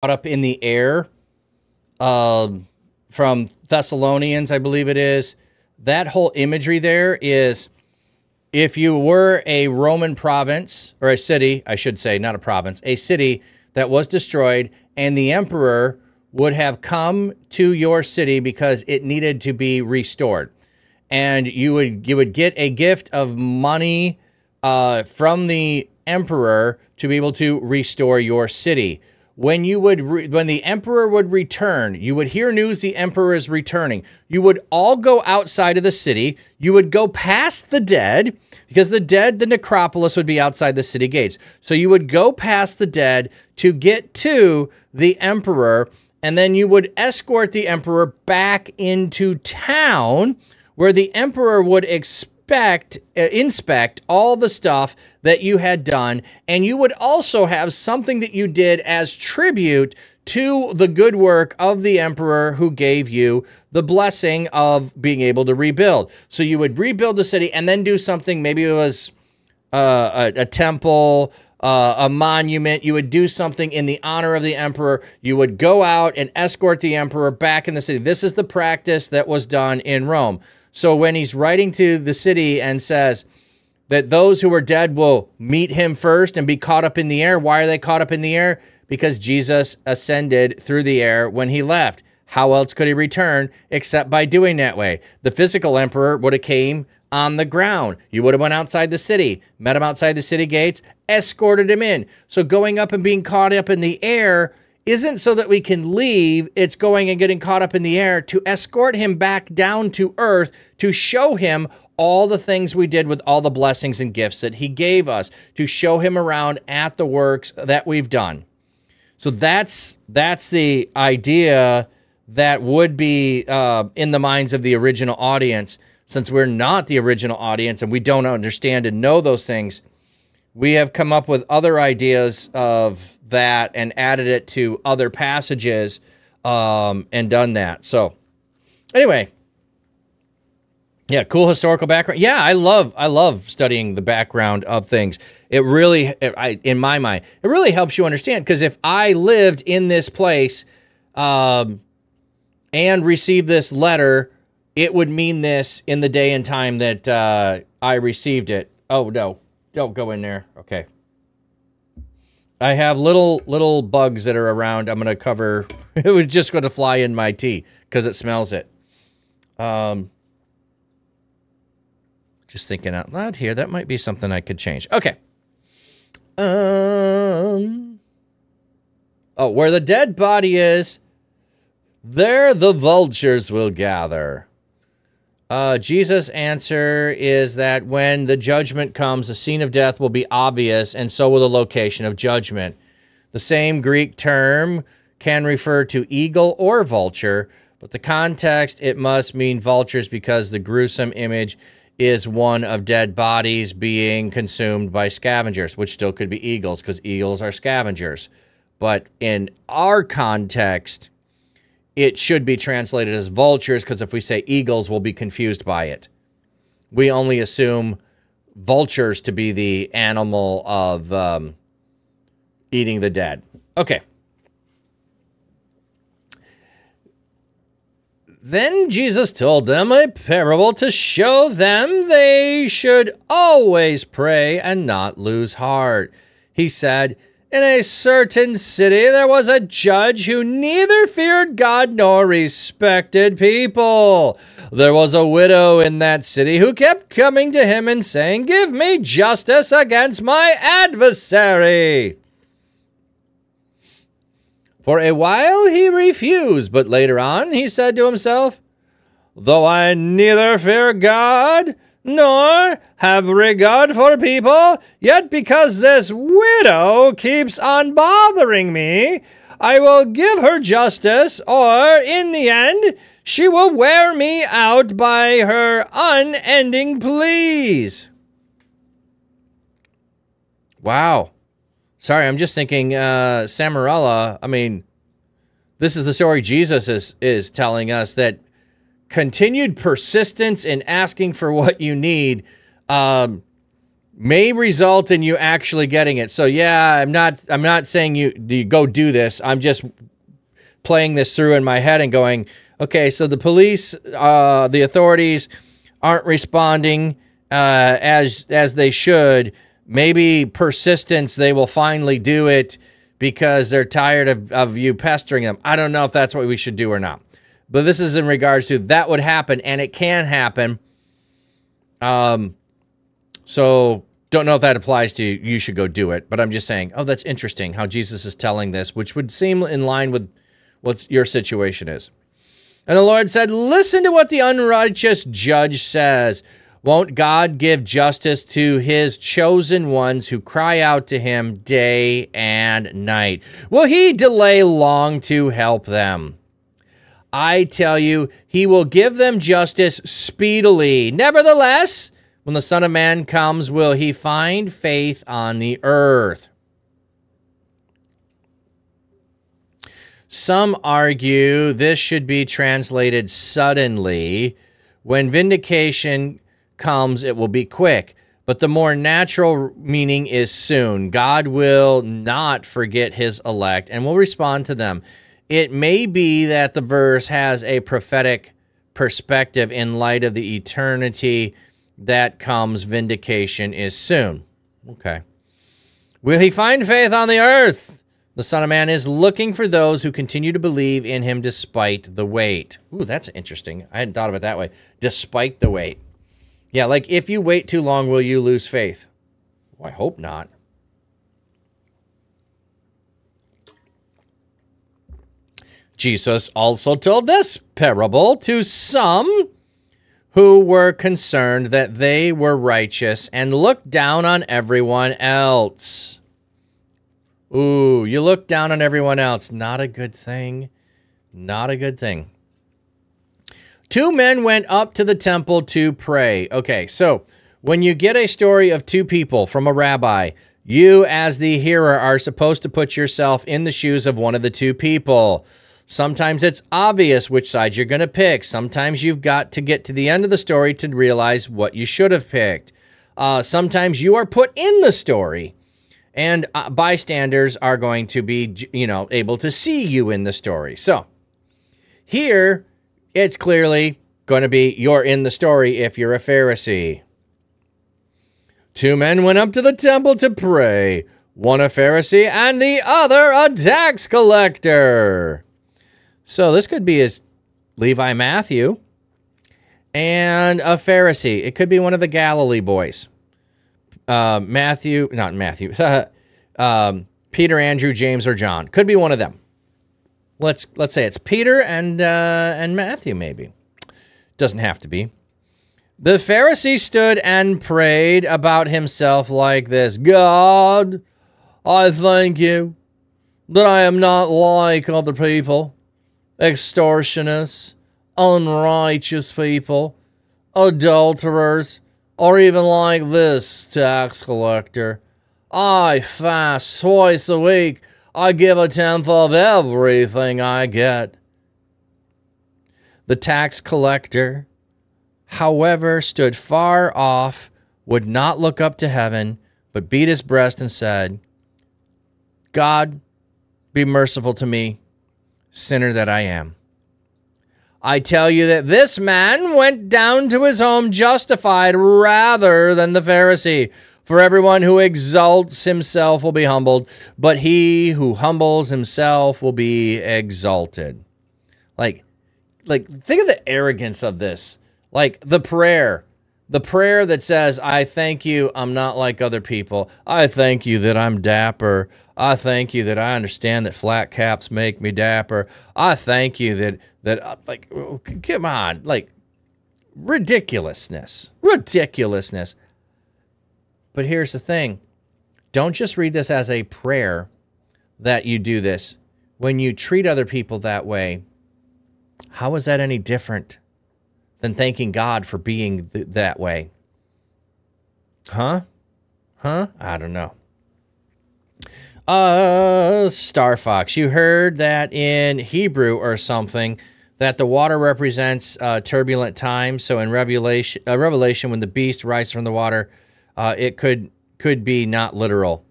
up in the air, from Thessalonians, I believe it is. That whole imagery there is, if you were a Roman province, or a city, I should say, not a province, a city that was destroyed, and the emperor would have come to your city because it needed to be restored. And you would get a gift of money from the emperor to be able to restore your city. When the emperor would return, you would hear news the emperor is returning. You would all go outside of the city. You would go past the dead, because the necropolis would be outside the city gates. So you would go past the dead to get to the emperor, and then you would escort the emperor back into town, where the emperor would inspect all the stuff that you had done, and you would also have something that you did as tribute to the good work of the emperor who gave you the blessing of being able to rebuild. So you would rebuild the city and then do something, maybe it was a temple, a monument. You would do something in the honor of the emperor. You would go out and escort the emperor back in the city. This is the practice that was done in Rome. So when he's writing to the city and says that those who are dead will meet him first and be caught up in the air, why are they caught up in the air? Because Jesus ascended through the air when he left. How else could he return except by doing that way? The physical emperor would have came on the ground. You would have went outside the city, met him outside the city gates, escorted him in. So going up and being caught up in the air isn't so that we can leave. It's going and getting caught up in the air to escort him back down to earth, to show him all the things we did with all the blessings and gifts that he gave us, to show him around at the works that we've done. So that's the idea that would be in the minds of the original audience. Since we're not the original audience and we don't understand and know those things, we have come up with other ideas of that and added it to other passages and done that. So anyway, yeah, cool historical background. Yeah, I love studying the background of things. It really, in my mind, it really helps you understand, because if I lived in this place and received this letter, it would mean this in the day and time that I received it. Oh, no. Don't go in there. Okay. I have little bugs that are around. I'm going to cover. It was just going to fly in my tea because it smells it. Just thinking out loud here. That might be something I could change. Okay. Oh, where the dead body is, there the vultures will gather. Jesus' answer is that when the judgment comes, the scene of death will be obvious, and so will the location of judgment. The same Greek term can refer to eagle or vulture, but the context, it must mean vultures because the gruesome image is one of dead bodies being consumed by scavengers, which still could be eagles because eagles are scavengers. But in our context, it should be translated as vultures, because if we say eagles, we'll be confused by it. We only assume vultures to be the animal of eating the dead. Okay. Then Jesus told them a parable to show them they should always pray and not lose heart. He said, in a certain city there was a judge who neither feared God nor respected people. There was a widow in that city who kept coming to him and saying, give me justice against my adversary. For a while he refused, but later on he said to himself, though I neither fear God nor have regard for people, yet because this widow keeps on bothering me, I will give her justice, or in the end, she will wear me out by her unending pleas. Wow. Sorry, I'm just thinking, Samarella, I mean, this is the story Jesus is telling us, that continued persistence in asking for what you need may result in you actually getting it. So yeah, I'm not saying you go do this. I'm just playing this through in my head and going, okay, so the police, the authorities aren't responding as they should. Maybe persistence, they will finally do it because they're tired of you pestering them. I don't know if that's what we should do or not. But this is in regards to that would happen, and it can happen. So don't know if that applies to you. You should go do it. But I'm just saying, oh, that's interesting how Jesus is telling this, which would seem in line with what your situation is. And the Lord said, listen to what the unrighteous judge says. Won't God give justice to his chosen ones who cry out to him day and night? Will he delay long to help them? I tell you, he will give them justice speedily. Nevertheless, when the Son of Man comes, will he find faith on the earth? Some argue this should be translated suddenly. When vindication comes, it will be quick. But the more natural meaning is soon. God will not forget his elect and will respond to them. It may be that the verse has a prophetic perspective in light of the eternity that comes. Vindication is soon. Okay. Will he find faith on the earth? The Son of Man is looking for those who continue to believe in him despite the wait. Ooh, that's interesting. I hadn't thought of it that way. Despite the wait. Yeah, like if you wait too long, will you lose faith? Well, I hope not. Jesus also told this parable to some who were concerned that they were righteous and looked down on everyone else. Ooh, you look down on everyone else. Not a good thing. Not a good thing. 2 men went up to the temple to pray. Okay, so when you get a story of 2 people from a rabbi, you as the hearer are supposed to put yourself in the shoes of one of the 2 people. Sometimes it's obvious which side you're going to pick. Sometimes you've got to get to the end of the story to realize what you should have picked. Sometimes you are put in the story. And bystanders are going to be, able to see you in the story. So here, it's clearly going to be you're in the story if you're a Pharisee. 2 men went up to the temple to pray, one a Pharisee and the other a tax collector. So this could be as Levi Matthew and a Pharisee. It could be one of the Galilee boys. Peter, Andrew, James, or John. Could be one of them. Let's say it's Peter and Matthew, maybe. Doesn't have to be. The Pharisee stood and prayed about himself like this. God, I thank you that I am not like other people, extortionists, unrighteous people, adulterers, or even like this tax collector. I fast twice a week. I give 1/10 of everything I get. The tax collector, however, stood far off, would not look up to heaven, but beat his breast and said, God, be merciful to me, sinner that I am. I tell you that this man went down to his home justified rather than the Pharisee. For everyone who exalts himself will be humbled, but he who humbles himself will be exalted. Like think of the arrogance of this. Like the prayer that says, I thank you, I'm not like other people. I thank you that I'm dapper. I thank you that I understand that flat caps make me dapper. I thank you that come on, like ridiculousness. But here's the thing. Don't just read this as a prayer that you do this. When you treat other people that way, how is that any different than thanking God for being that way? Huh? I don't know. Star Fox, you heard that in Hebrew or something that the water represents turbulent times. So in Revelation, when the beast rises from the water, it could be not literal.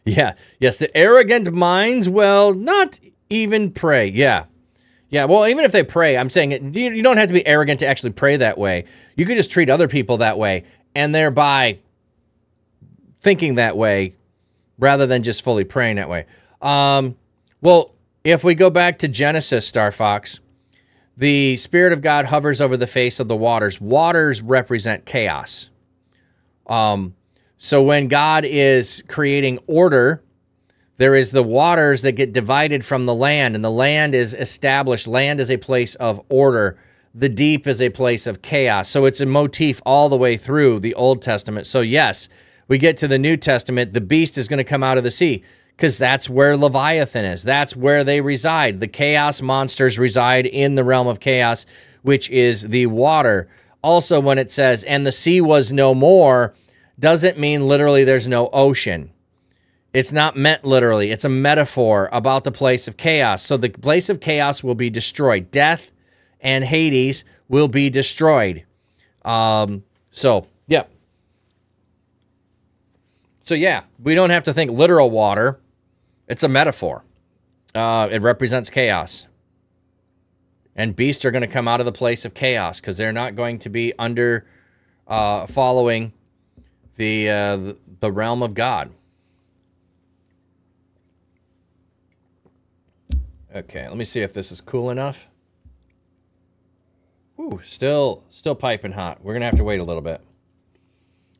Yeah. Yes, the arrogant minds will not even pray. Yeah. Yeah, well, even if they pray, I'm saying you don't have to be arrogant to actually pray that way. You could just treat other people that way and thereby thinking that way rather than just fully praying that way. Well, if we go back to Genesis, Star Fox, the Spirit of God hovers over the face of the waters. Waters represent chaos. So when God is creating order, there is the waters that get divided from the land, and the land is established. Land is a place of order. The deep is a place of chaos. So it's a motif all the way through the Old Testament. So yes, we get to the New Testament, the beast is going to come out of the sea because that's where Leviathan is. That's where they reside. The chaos monsters reside in the realm of chaos, which is the water. Also, when it says, and the sea was no more, doesn't mean literally there's no ocean. It's not meant literally. It's a metaphor about the place of chaos. So the place of chaos will be destroyed. Death and Hades will be destroyed. So, yeah. So, yeah, we don't have to think literal water. It's a metaphor. It represents chaos. And beasts are going to come out of the place of chaos because they're not going to be under following the realm of God. Okay, let me see if this is cool enough. Ooh, still piping hot. We're going to have to wait a little bit.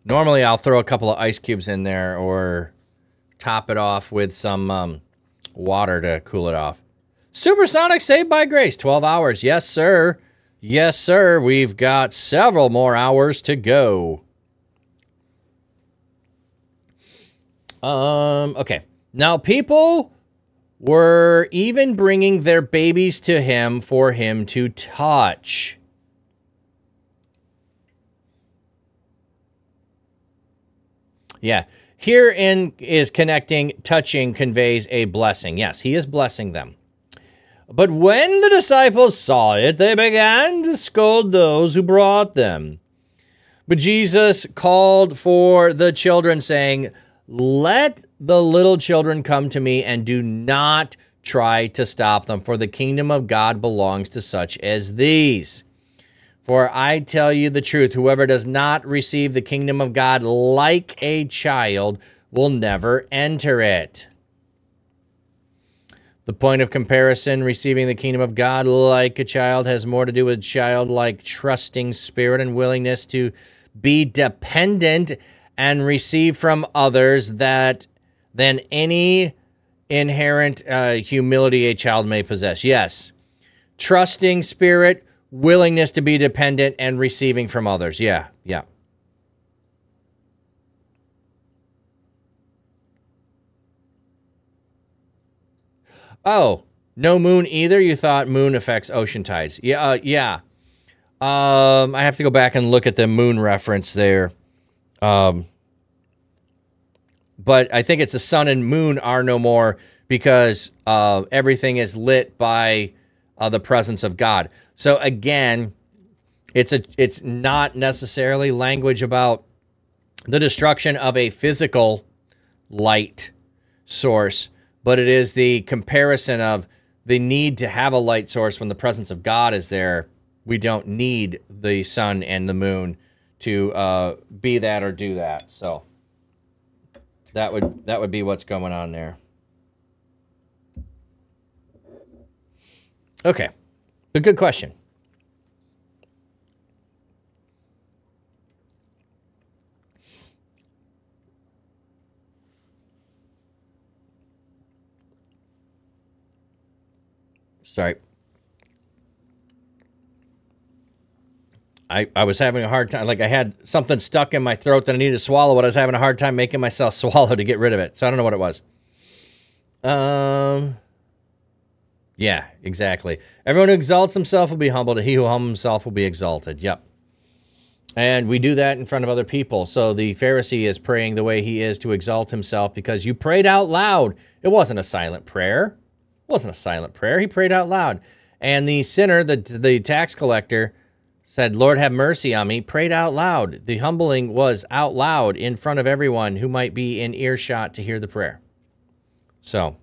Normally, I'll throw a couple of ice cubes in there or top it off with some water to cool it off. Supersonic Saved by Grace, 12 hours. Yes, sir. Yes, sir. We've got several more hours to go. Okay. Now, people were even bringing their babies to him for him to touch. Yeah. Herein is connecting, touching conveys a blessing. Yes, he is blessing them. But when the disciples saw it, they began to scold those who brought them. But Jesus called for the children, saying, let the little children come to me, and do not try to stop them, for the kingdom of God belongs to such as these. For I tell you the truth, whoever does not receive the kingdom of God like a child will never enter it. The point of comparison, receiving the kingdom of God like a child, has more to do with childlike trusting spirit and willingness to be dependent and receive from others than any inherent humility a child may possess. Yes, trusting spirit, willingness to be dependent, and receiving from others. Yeah, yeah. Oh, no moon either? You thought moon affects ocean tides. Yeah, yeah. I have to go back and look at the moon reference there. But I think it's the sun and moon are no more because everything is lit by the presence of God. So again, it's not necessarily language about the destruction of a physical light source, but it is the comparison of the need to have a light source when the presence of God is there. We don't need the sun and the moon to be that or do that. So that would be what's going on there. Okay, a good question. Sorry. I was having a hard time. Like I had something stuck in my throat that I needed to swallow, but I was having a hard time making myself swallow to get rid of it. So I don't know what it was. Yeah, exactly. Everyone who exalts himself will be humbled, and he who humbles himself will be exalted. Yep. And we do that in front of other people. So the Pharisee is praying the way he is to exalt himself because you prayed out loud. It wasn't a silent prayer. It wasn't a silent prayer. He prayed out loud. And the sinner, the tax collector, said, Lord, have mercy on me, prayed out loud. The humbling was out loud in front of everyone who might be in earshot to hear the prayer. So